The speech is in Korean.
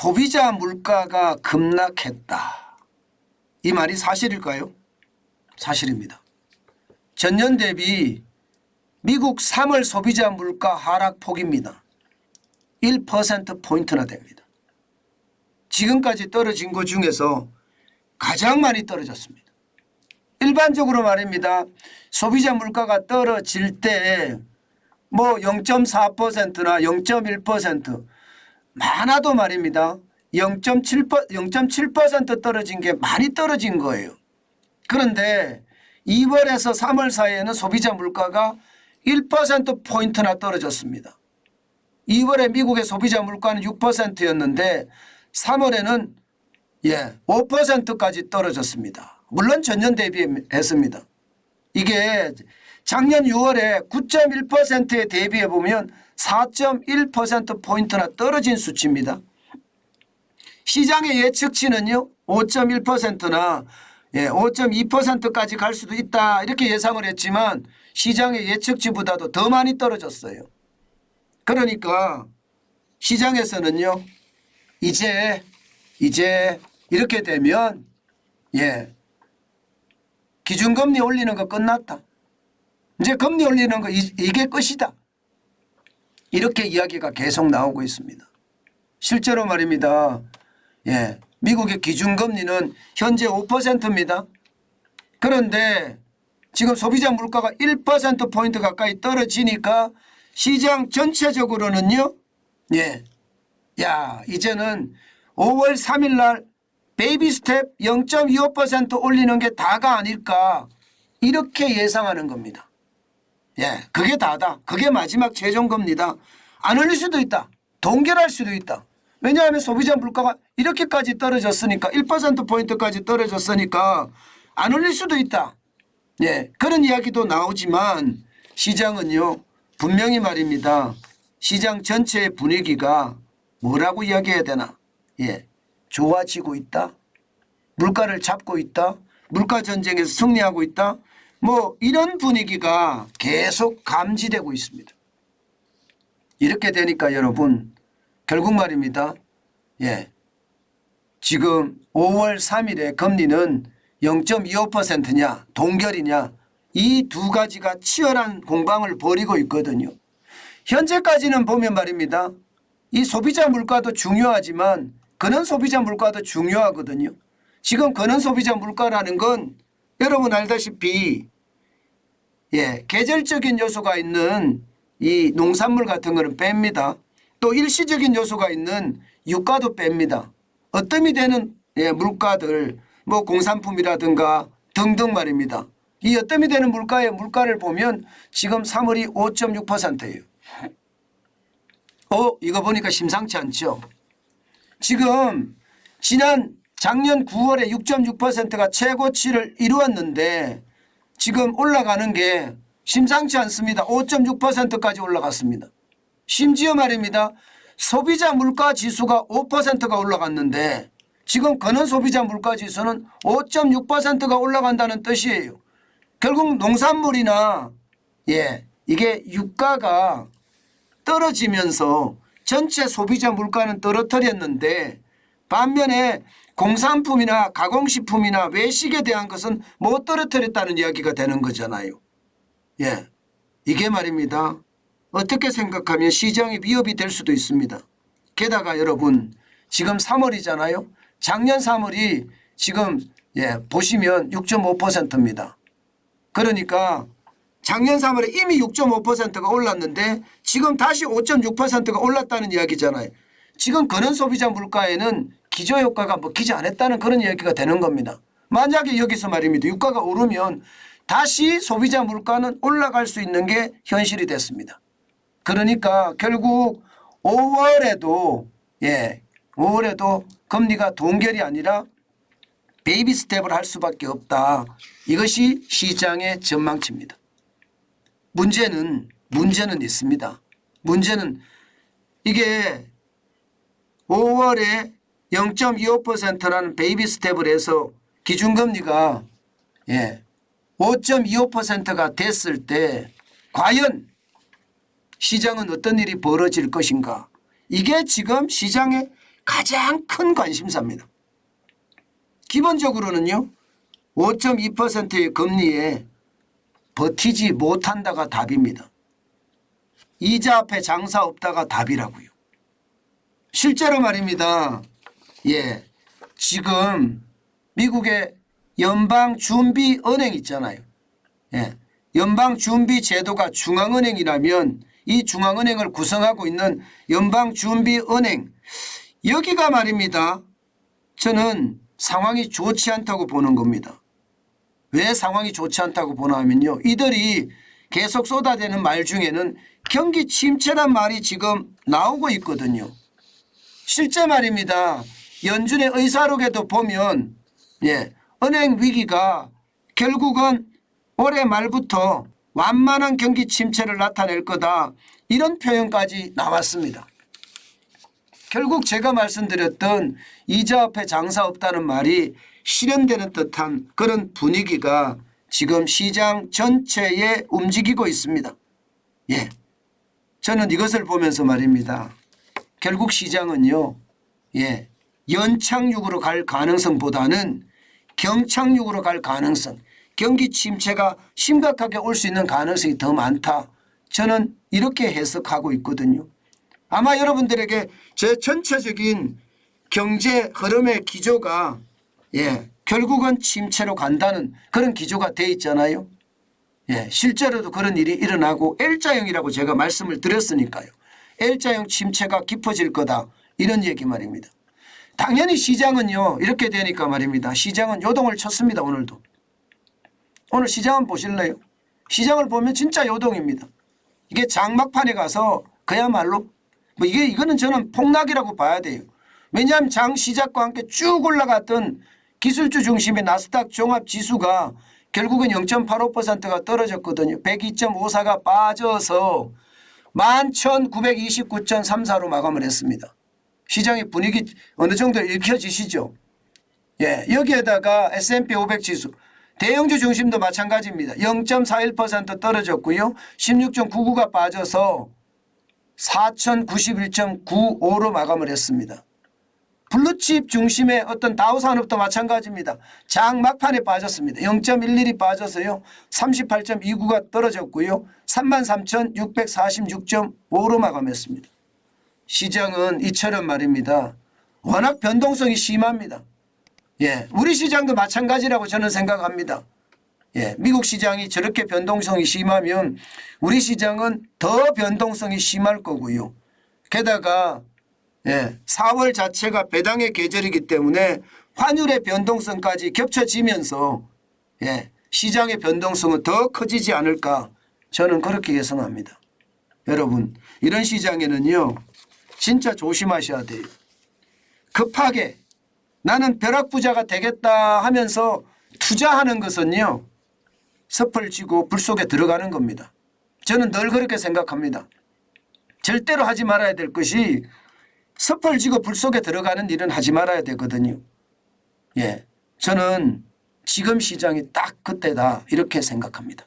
소비자 물가가 급락했다. 이 말이 사실일까요? 사실입니다. 전년 대비 미국 3월 소비자 물가 하락폭입니다. 1%포인트나 됩니다. 지금까지 떨어진 것 중에서 가장 많이 떨어졌습니다. 일반적으로 말입니다. 소비자 물가가 떨어질 때 뭐 0.4%나 0.1% 많아도 말입니다. 0.7% 떨어진 게 많이 떨어진 거예요. 그런데 2월에서 3월 사이에는 소비자 물가가 1%포인트나 떨어졌습니다. 2월에 미국의 소비자 물가는 6%였는데 3월에는 5%까지 떨어졌습니다. 물론 전년 대비했습니다. 이게 작년 6월에 9.1%에 대비해 보면 4.1%포인트나 떨어진 수치입니다. 시장의 예측치는요 5.1%나 5.2%까지 갈 수도 있다 이렇게 예상을 했지만 시장의 예측치보다도 더 많이 떨어졌어요. 그러니까 시장에서는요 이제 이렇게 되면 기준금리 올리는 거 끝났다. 이제 금리 올리는 거 이게 끝이다. 이렇게 이야기가 계속 나오고 있습니다. 실제로 말입니다. 미국의 기준금리는 현재 5%입니다. 그런데 지금 소비자 물가가 1%포인트 가까이 떨어지니까 시장 전체적으로는요. 이제는 5월 3일 날 베이비 스텝 0.25% 올리는 게 다가 아닐까 이렇게 예상하는 겁니다. 그게 다다. 그게 마지막 최종금리다. 안 올릴 수도 있다. 동결할 수도 있다. 왜냐하면 소비자 물가가 이렇게까지 떨어졌으니까 1%포인트까지 떨어졌으니까 안 올릴 수도 있다. 그런 이야기도 나오지만 시장은요 분명히 말입니다. 시장 전체의 분위기가 뭐라고 이야기해야 되나. 좋아지고 있다. 물가를 잡고 있다. 물가 전쟁에서 승리하고 있다. 뭐 이런 분위기가 계속 감지되고 있습니다. 이렇게 되니까 여러분 결국 말입니다. 지금 5월 3일에 금리는 0.25%냐 동결이냐 이 두 가지가 치열한 공방을 벌이고 있거든요. 현재까지는 보면 말입니다. 이 소비자 물가도 중요하지만 근원 소비자 물가도 중요하거든요. 지금 근원 소비자 물가라는 건 여러분 알다시피 계절적인 요소가 있는 이 농산물 같은 거는 뺍니다. 또 일시적인 요소가 있는 유가도 뺍니다. 어뜸이 되는 물가들 뭐 공산품이라든가 등등 말입니다. 이 어뜸이 되는 물가를 보면 지금 3월이 5.6%예요. 이거 보니까 심상치 않죠. 지금 작년 9월에 6.6%가 최고치를 이루었는데 지금 올라가는 게 심상치 않습니다. 5.6%까지 올라갔습니다. 심지어 말입니다. 소비자 물가 지수가 5%가 올라갔는데 지금 근원 소비자 물가 지수는 5.6%가 올라간다는 뜻이에요. 결국 농산물이나 이게 유가가 떨어지면서 전체 소비자 물가는 떨어뜨렸는데 반면에 공산품이나 가공식품이나 외식에 대한 것은 못 떨어뜨렸다는 이야기가 되는 거잖아요. 이게 말입니다. 어떻게 생각하면 시장이 위협이 될 수도 있습니다. 게다가 여러분 지금 3월이잖아요. 작년 3월이 지금 보시면 6.5%입니다. 그러니까 작년 3월에 이미 6.5%가 올랐는데 지금 다시 5.6%가 올랐다는 이야기잖아요. 지금 근원 소비자 물가에는 기저효과가 먹히지 않았다는 그런 이야기가 되는 겁니다. 만약에 여기서 말입니다. 유가가 오르면 다시 소비자 물가는 올라갈 수 있는 게 현실이 됐습니다. 그러니까 결국 5월에도 금리가 동결이 아니라 베이비 스텝을 할 수밖에 없다. 이것이 시장의 전망치입니다. 문제는 있습니다. 문제는 이게 5월에 0.25%라는 베이비 스텝을 해서 기준금리가 5.25%가 됐을 때 과연 시장은 어떤 일이 벌어질 것인가. 이게 지금 시장의 가장 큰 관심사입니다. 기본적으로는요. 5.2%의 금리에 버티지 못한다가 답입니다. 이자 앞에 장사 없다가 답이라고요. 실제로 말입니다. 예, 지금 미국의 연방준비은행 있잖아요. 예, 연방준비제도가 중앙은행이라면 이 중앙은행을 구성하고 있는 연방준비은행, 여기가 말입니다. 저는 상황이 좋지 않다고 보는 겁니다. 왜 상황이 좋지 않다고 보나 하면요. 이들이 계속 쏟아내는 말 중에는 경기 침체란 말이 지금 나오고 있거든요. 실제 말입니다. 연준의 의사록에도 보면 은행 위기가 결국은 올해 말부터 완만한 경기 침체를 나타낼 거다. 이런 표현까지 나왔습니다. 결국 제가 말씀드렸던 이자 앞에 장사 없다는 말이 실현되는 듯한 그런 분위기가 지금 시장 전체에 움직이고 있습니다. 예, 저는 이것을 보면서 말입니다. 결국 시장은요. 예, 연착륙으로 갈 가능성보다는 경착륙으로 갈 가능성, 경기 침체가 심각하게 올 수 있는 가능성이 더 많다. 저는 이렇게 해석하고 있거든요. 아마 여러분들에게 제 전체적인 경제 흐름의 기조가 결국은 침체로 간다는 그런 기조가 돼 있잖아요. 실제로도 그런 일이 일어나고 L자형이라고 제가 말씀을 드렸으니까요. L자형 침체가 깊어질 거다. 이런 얘기 말입니다. 당연히 시장은요. 이렇게 되니까 말입니다. 시장은 요동을 쳤습니다. 오늘도. 오늘 시장은 보실래요? 시장을 보면 진짜 요동입니다. 이게 장막판에 가서 그야말로 이거는 저는 폭락이라고 봐야 돼요. 왜냐하면 장 시작과 함께 쭉 올라갔던 기술주 중심의 나스닥 종합지수가 결국은 0.85%가 떨어졌거든요. 102.54가 빠져서 11,929.34로 마감을 했습니다. 시장의 분위기 어느 정도 읽혀지시죠? 여기에다가 S&P 500 지수 대형주 중심도 마찬가지입니다. 0.41% 떨어졌고요. 16.99가 빠져서 4,091.95로 마감을 했습니다. 블루칩 중심의 어떤 다우산업도 마찬가지입니다. 장 막판에 빠졌습니다. 0.11이 빠져서요. 38.29가 떨어졌고요. 33,646.5로 마감했습니다. 시장은 이처럼 말입니다. 워낙 변동성이 심합니다. 우리 시장도 마찬가지라고 저는 생각합니다. 미국 시장이 저렇게 변동성이 심하면 우리 시장은 더 변동성이 심할 거고요. 게다가 4월 자체가 배당의 계절이기 때문에 환율의 변동성까지 겹쳐지면서 시장의 변동성은 더 커지지 않을까 저는 그렇게 예상합니다. 여러분 이런 시장에는요. 진짜 조심하셔야 돼요. 급하게 나는 벼락부자가 되겠다 하면서 투자하는 것은요. 섭을 쥐고 불 속에 들어가는 겁니다. 저는 늘 그렇게 생각합니다. 절대로 하지 말아야 될 것이 섭을 쥐고 불 속에 들어가는 일은 하지 말아야 되거든요. 저는 지금 시장이 딱 그때다 이렇게 생각합니다.